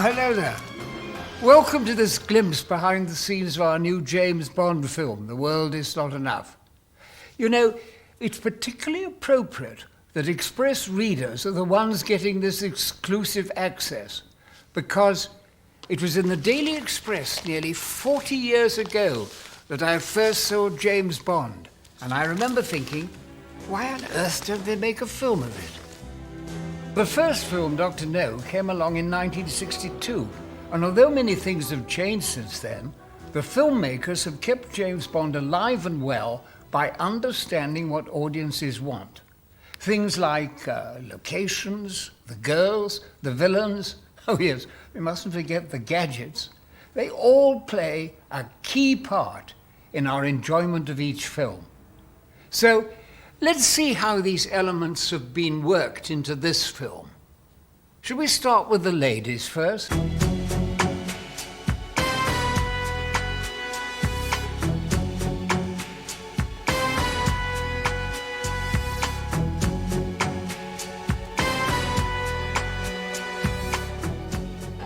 hello there. Welcome to this glimpse behind the scenes of our new James Bond film, The World Is Not Enough. You know, it's particularly appropriate that Express readers are the ones getting this exclusive access, because it was in the Daily Express nearly 40 years ago that I first saw James Bond, and I remember thinking, why on earth don't they make a film of it? The first film, Dr. No, came along in 1962, and although many things have changed since then, the filmmakers have kept James Bond alive and well by understanding what audiences want. Things like locations, the girls, the villains, oh yes, we mustn't forget the gadgets. They all play a key part in our enjoyment of each film. So, let's see how these elements have been worked into this film. Should we start with the ladies first?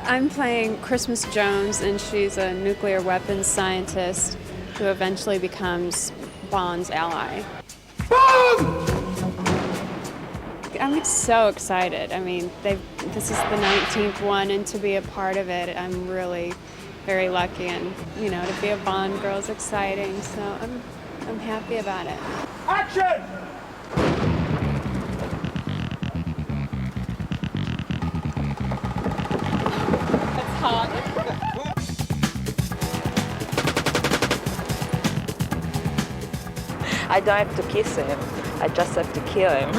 I'm playing Christmas Jones, and she's a nuclear weapons scientist who eventually becomes Bond's ally. I'm so excited. I mean, this is the 19th one, and to be a part of it, I'm really very lucky. And you know, to be a Bond girl is exciting. So I'm happy about it. Action! That's hot. I don't have to kiss him, I just have to kill him.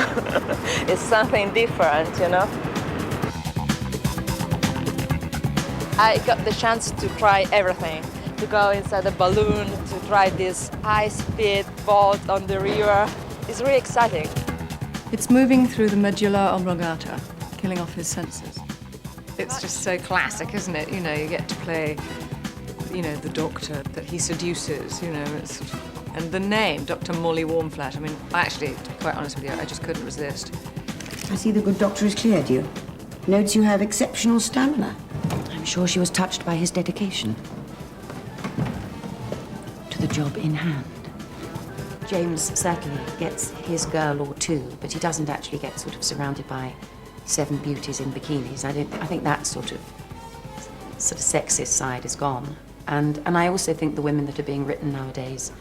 It's something different, you know? I got the chance to try everything, to go inside a balloon, to try this high-speed boat on the river. It's really exciting. It's moving through the medulla oblongata, killing off his senses. It's just so classic, isn't it? You know, you get to play, you know, the doctor that he seduces, you know, and the name, Dr. Molly Warmflat, I mean, actually, to be quite honest with you, I just couldn't resist. I see the good doctor has cleared you. Notes you have exceptional stamina. I'm sure she was touched by his dedication to the job in hand. James certainly gets his girl or two, but he doesn't actually get sort of surrounded by 7 beauties in bikinis. I think that sort of sexist side is gone. And I also think the women that are being written nowadays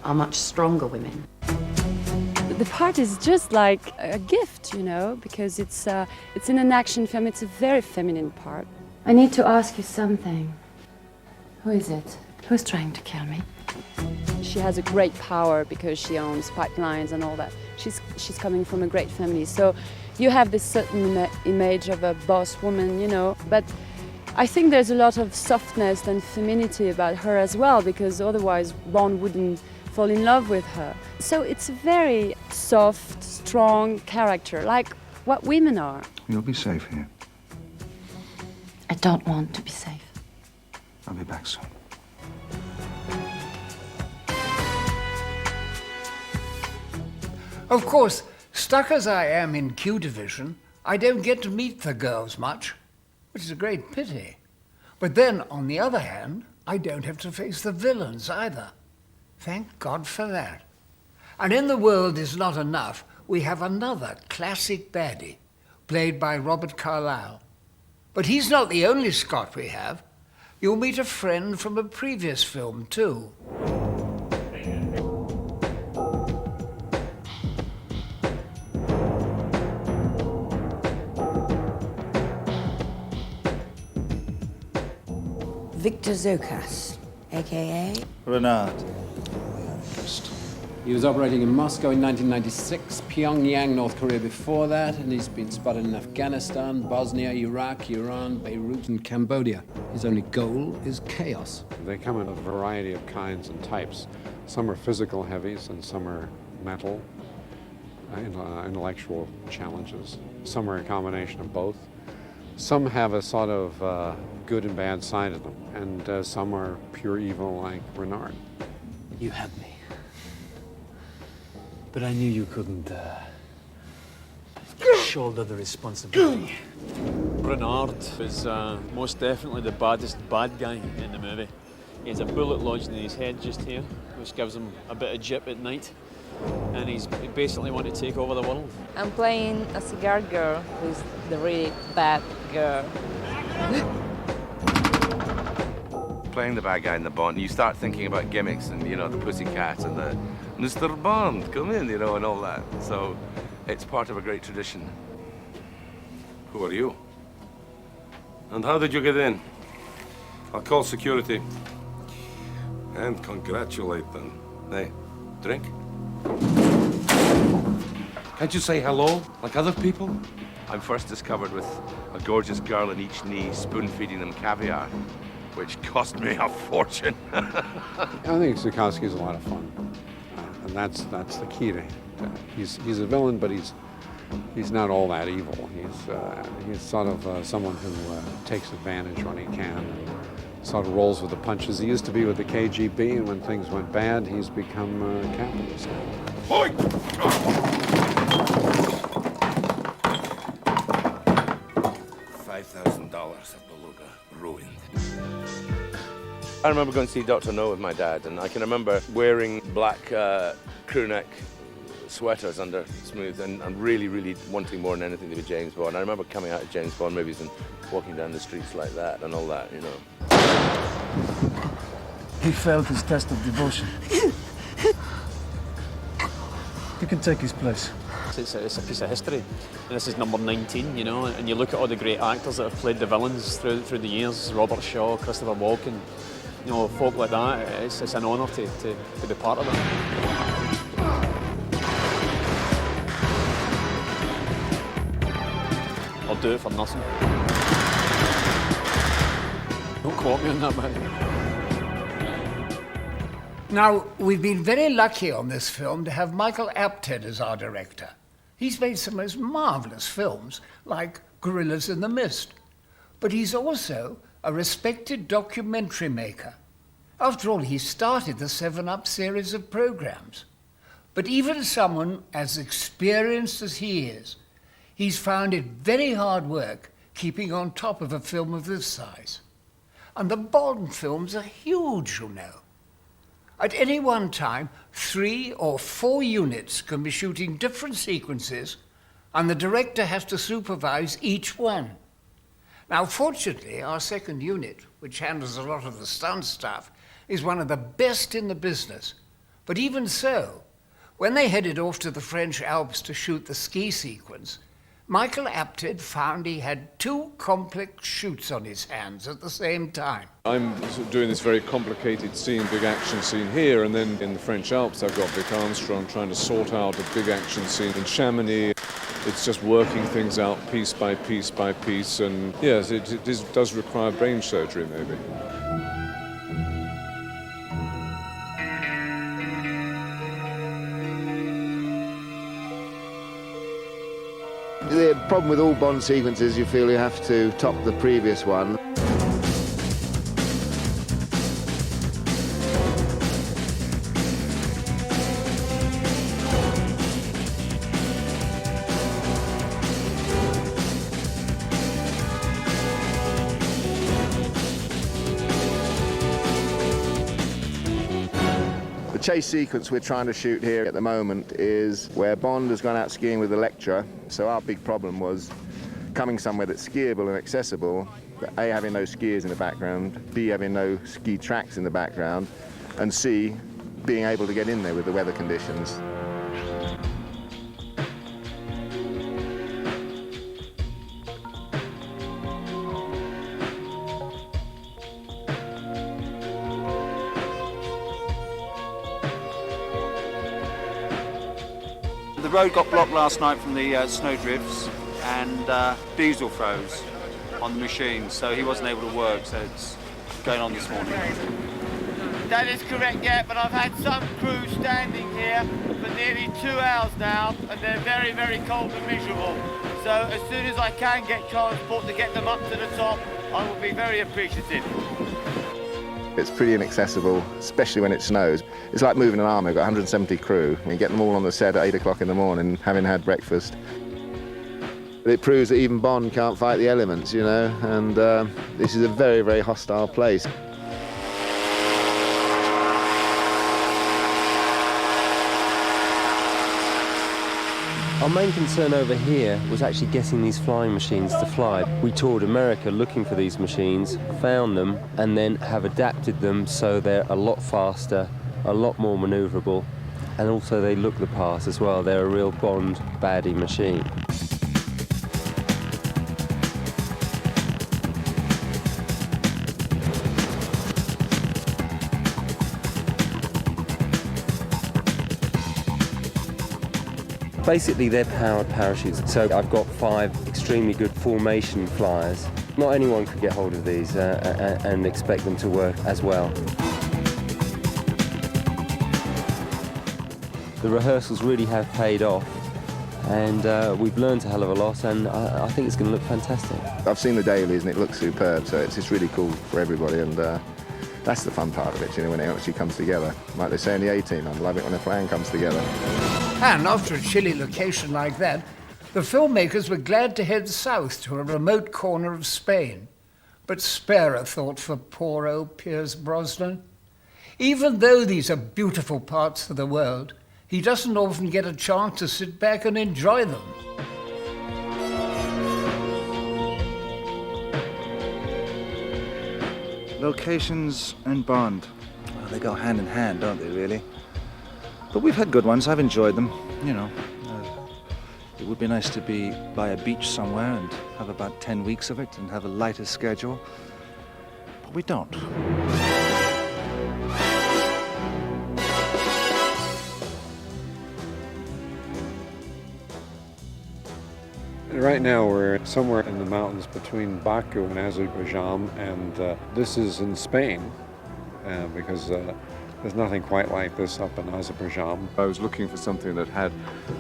are much stronger women. The part is just like a gift, you know, because it's in an action film. It's a very feminine part. I need to ask you something. Who is it? Who's trying to kill me? She has a great power because she owns pipelines and all that. She's coming from a great family, so you have this certain image of a boss woman, you know, but I think there's a lot of softness and femininity about her as well, because otherwise Bond wouldn't fall in love with her. So it's a very soft, strong character, like what women are. You'll be safe here. I don't want to be safe. I'll be back soon. Of course, stuck as I am in Q Division, I don't get to meet the girls much, which is a great pity. But then, on the other hand, I don't have to face the villains either. Thank God for that. And in The World Is Not Enough, we have another classic baddie, played by Robert Carlyle. But he's not the only Scot we have. You'll meet a friend from a previous film, too. Victor Zokas, a.k.a. Renard. He was operating in Moscow in 1996, Pyongyang, North Korea before that, and he's been spotted in Afghanistan, Bosnia, Iraq, Iran, Beirut, and Cambodia. His only goal is chaos. They come in a variety of kinds and types. Some are physical heavies, and some are mental, intellectual challenges. Some are a combination of both. Some have a sort of good and bad side of them, and some are pure evil like Renard. You had me. But I knew you couldn't shoulder the responsibility. Bernard is most definitely the baddest bad guy in the movie. He has a bullet lodged in his head just here, which gives him a bit of jip at night. And he basically wants to take over the world. I'm playing a cigar girl who's the really bad girl. Playing the bad guy in the Bond, you start thinking about gimmicks and, you know, the pussycat and the Mr. Bond, come in, you know, and all that. So it's part of a great tradition. Who are you? And how did you get in? I'll call security. And congratulate them. Hey, drink? Can't you say hello like other people? I'm first discovered with a gorgeous girl in each knee spoon-feeding them caviar, which cost me a fortune. I think Zukowski's a lot of fun, and that's the key to him. He's a villain, but he's not all that evil. He's sort of someone who takes advantage when he can, and sort of rolls with the punches. He used to be with the KGB, and when things went bad, he's become a capitalist. Oi! $5,000 of beluga ruined. I remember going to see Dr. No with my dad, and I can remember wearing black crew neck sweaters under smooth and really, really wanting more than anything to be James Bond. I remember coming out of James Bond movies and walking down the streets like that and all that, you know. He failed his test of devotion. You can take his place. It's a piece of history, and this is number 19, you know, and you look at all the great actors that have played the villains through the years, Robert Shaw, Christopher Walken, you know, folk like that. It's an honour to be part of it. I'll do it for nothing. Don't quote me on that, man. Now, we've been very lucky on this film to have Michael Apted as our director. He's made some most marvellous films, like Gorillas in the Mist. But he's also a respected documentary maker. After all, he started the 7-Up series of programs. But even someone as experienced as he is, he's found it very hard work keeping on top of a film of this size. And the Bond films are huge, you know. At any one time, 3 or 4 units can be shooting different sequences, and the director has to supervise each one. Now, fortunately, our second unit, which handles a lot of the stunt stuff, is one of the best in the business. But even so, when they headed off to the French Alps to shoot the ski sequence, Michael Apted found he had 2 complex shoots on his hands at the same time. I'm doing this very complicated scene, big action scene here, and then in the French Alps I've got Vic Armstrong trying to sort out a big action scene in Chamonix. It's just working things out piece by piece by piece, and yes, it does require brain surgery maybe. The problem with all Bond sequences, you feel you have to top the previous one. The chase sequence we're trying to shoot here at the moment is where Bond has gone out skiing with Electra. So our big problem was coming somewhere that's skiable and accessible, but A, having no skiers in the background, B, having no ski tracks in the background, and C, being able to get in there with the weather conditions. The road got blocked last night from the snow drifts, and diesel froze on the machine, so he wasn't able to work, so it's going on this morning. That is correct, yeah, but I've had some crew standing here for nearly 2 hours now, and they're very, very cold and miserable. So as soon as I can get transport to get them up to the top, I will be very appreciative. It's pretty inaccessible, especially when it snows. It's like moving an army. We've got 170 crew. You get them all on the set at 8 o'clock in the morning, having had breakfast. It proves that even Bond can't fight the elements, you know, and this is a very, very hostile place. Our main concern over here was actually getting these flying machines to fly. We toured America looking for these machines, found them, and then have adapted them so they're a lot faster, a lot more manoeuvrable, and also they look the part as well. They're a real Bond baddie machine. Basically, they're powered parachutes, so I've got 5 extremely good formation flyers. Not anyone could get hold of these and expect them to work as well. The rehearsals really have paid off, and we've learned a hell of a lot, and I think it's going to look fantastic. I've seen the dailies and it looks superb, so it's just really cool for everybody, and that's the fun part of it, you know, when it actually comes together. Like they say in the A-Team, I love it when a plan comes together. And after a chilly location like that, the filmmakers were glad to head south to a remote corner of Spain. But spare a thought for poor old Pierce Brosnan. Even though these are beautiful parts of the world, he doesn't often get a chance to sit back and enjoy them. Locations and Bond, well, they go hand in hand, don't they, really? But we've had good ones. I've enjoyed them, you know. It would be nice to be by a beach somewhere and have about 10 weeks of it and have a lighter schedule. But we don't. Right now we're somewhere in the mountains between Baku and Azerbaijan, and this is in Spain because there's nothing quite like this up in Azerbaijan. I was looking for something that had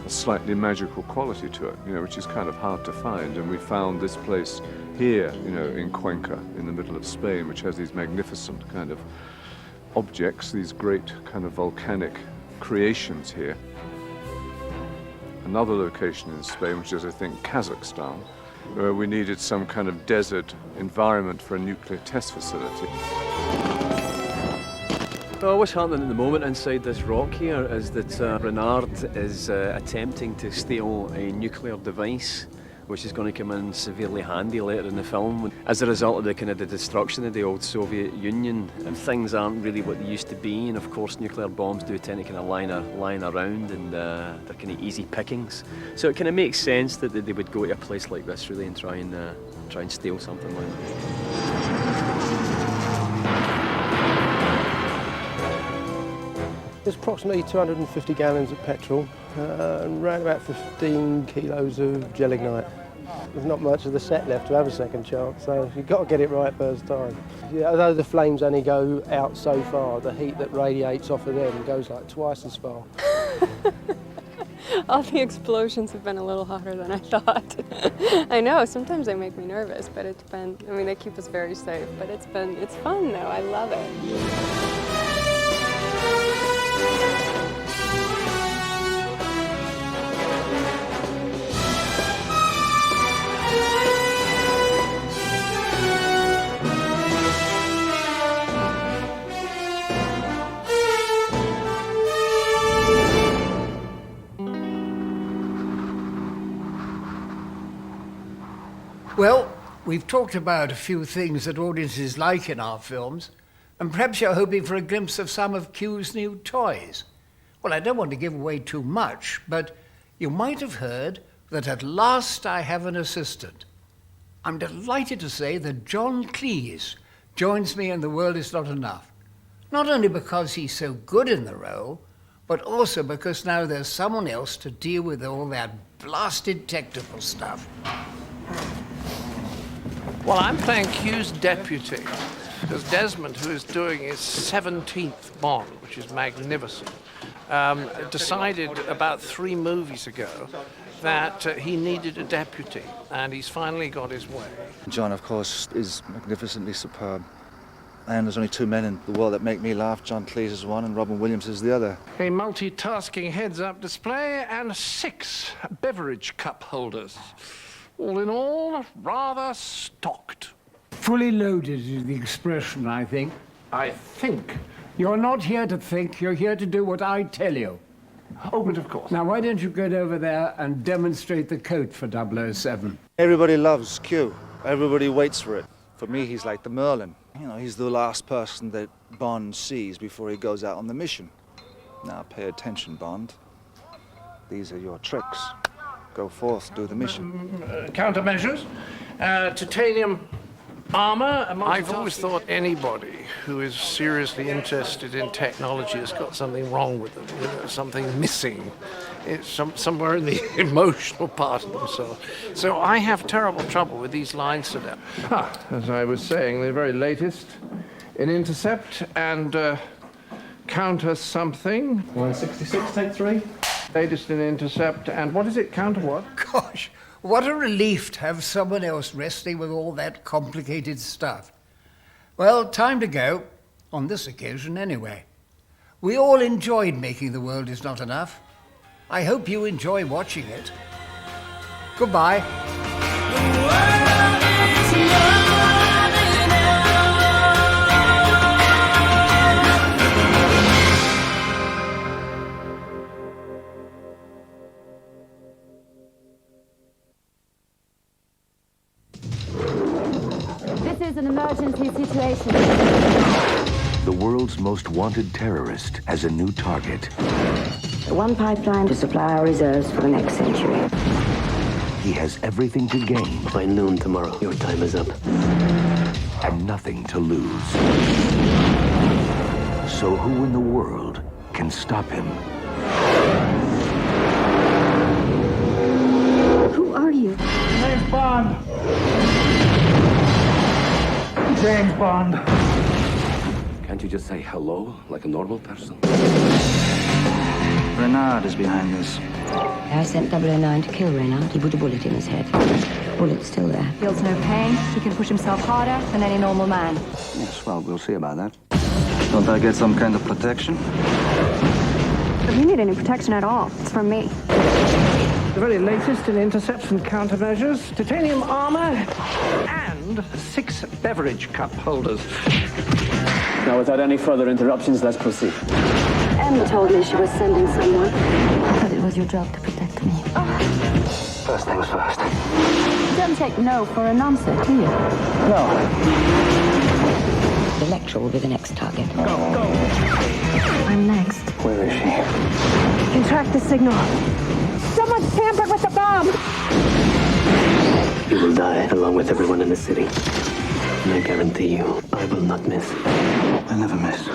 a slightly magical quality to it, you know, which is kind of hard to find, and we found this place here, you know, in Cuenca, in the middle of Spain, which has these magnificent kind of objects, these great kind of volcanic creations here. Another location in Spain, which is, I think, Kazakhstan, where we needed some kind of desert environment for a nuclear test facility. Well, what's happening at the moment inside this rock here is that Renard is attempting to steal a nuclear device, which is going to come in severely handy later in the film. As a result of the destruction of the old Soviet Union, things aren't really what they used to be, and of course nuclear bombs do tend to kind of line around, and they're kind of easy pickings. So it kind of makes sense that they would go to a place like this really and try and steal something like that. There's approximately 250 gallons of petrol and around about 15 kilos of gelignite. There's not much of the set left to have a second chance, so you've got to get it right first time. Yeah, although the flames only go out so far, the heat that radiates off of them goes like twice as far. All the explosions have been a little hotter than I thought. I know, sometimes they make me nervous, but it's been, I mean, they keep us very safe, but it's fun though, I love it. Well, we've talked about a few things that audiences like in our films, and perhaps you're hoping for a glimpse of some of Q's new toys. Well, I don't want to give away too much, but you might have heard that at last I have an assistant. I'm delighted to say that John Cleese joins me in The World Is Not Enough. Not only because he's so good in the role, but also because now there's someone else to deal with all that blasted technical stuff. Well, I'm playing Q's deputy, because Desmond, who is doing his 17th Bond, which is magnificent, decided about 3 movies ago that he needed a deputy, and he's finally got his way. John, of course, is magnificently superb. And there's only 2 men in the world that make me laugh. John Cleese is one and Robin Williams is the other. A multitasking heads-up display and 6 beverage cup holders. All in all, rather stocked. Fully loaded is the expression, I think. I think. You're not here to think, you're here to do what I tell you. Oh, but of course. Now, why don't you get over there and demonstrate the code for 007? Everybody loves Q. Everybody waits for it. For me, he's like the Merlin. You know, he's the last person that Bond sees before he goes out on the mission. Now, pay attention, Bond. These are your tricks. Go forth, do the mission. Countermeasures. Titanium armor. I've always thought anybody who is seriously interested in technology has got something wrong with them, you know, something missing. It's somewhere in the emotional part of themselves. So I have terrible trouble with these lines today. As I was saying, the very latest in intercept and counter something. 166, take 3. Latest in intercept and what is it? Counter what? Gosh, what a relief to have someone else wrestling with all that complicated stuff. Well, time to go. On this occasion, anyway. We all enjoyed making The World Is Not Enough. I hope you enjoy watching it. Goodbye. This is an emergency situation. The world's most wanted terrorist has a new target. The one pipeline to supply our reserves for the next century. He has everything to gain. By noon tomorrow, your time is up. And nothing to lose. So who in the world can stop him? Who are you? James Bond! James Bond. Can't you just say hello like a normal person? Renard is behind this. I sent 009 to kill Renard. He put a bullet in his head. The bullet's still there. Feels no pain. He can push himself harder than any normal man. Yes, well, we'll see about that. Don't I get some kind of protection? If you need any protection at all, it's from me. The very latest in intercepts and countermeasures, titanium armor, and 6 beverage cup holders. Now, without any further interruptions, let's proceed. Emma told me she was sending someone. I thought it was your job to protect me. First things first. You don't take no for an answer, do you? No. The lecturer will be the next target. Go, go. I'm next. Where is she? You can track the signal. Someone's tampered with the bomb! You will die along with everyone in the city. And I guarantee you, I will not miss. I never miss.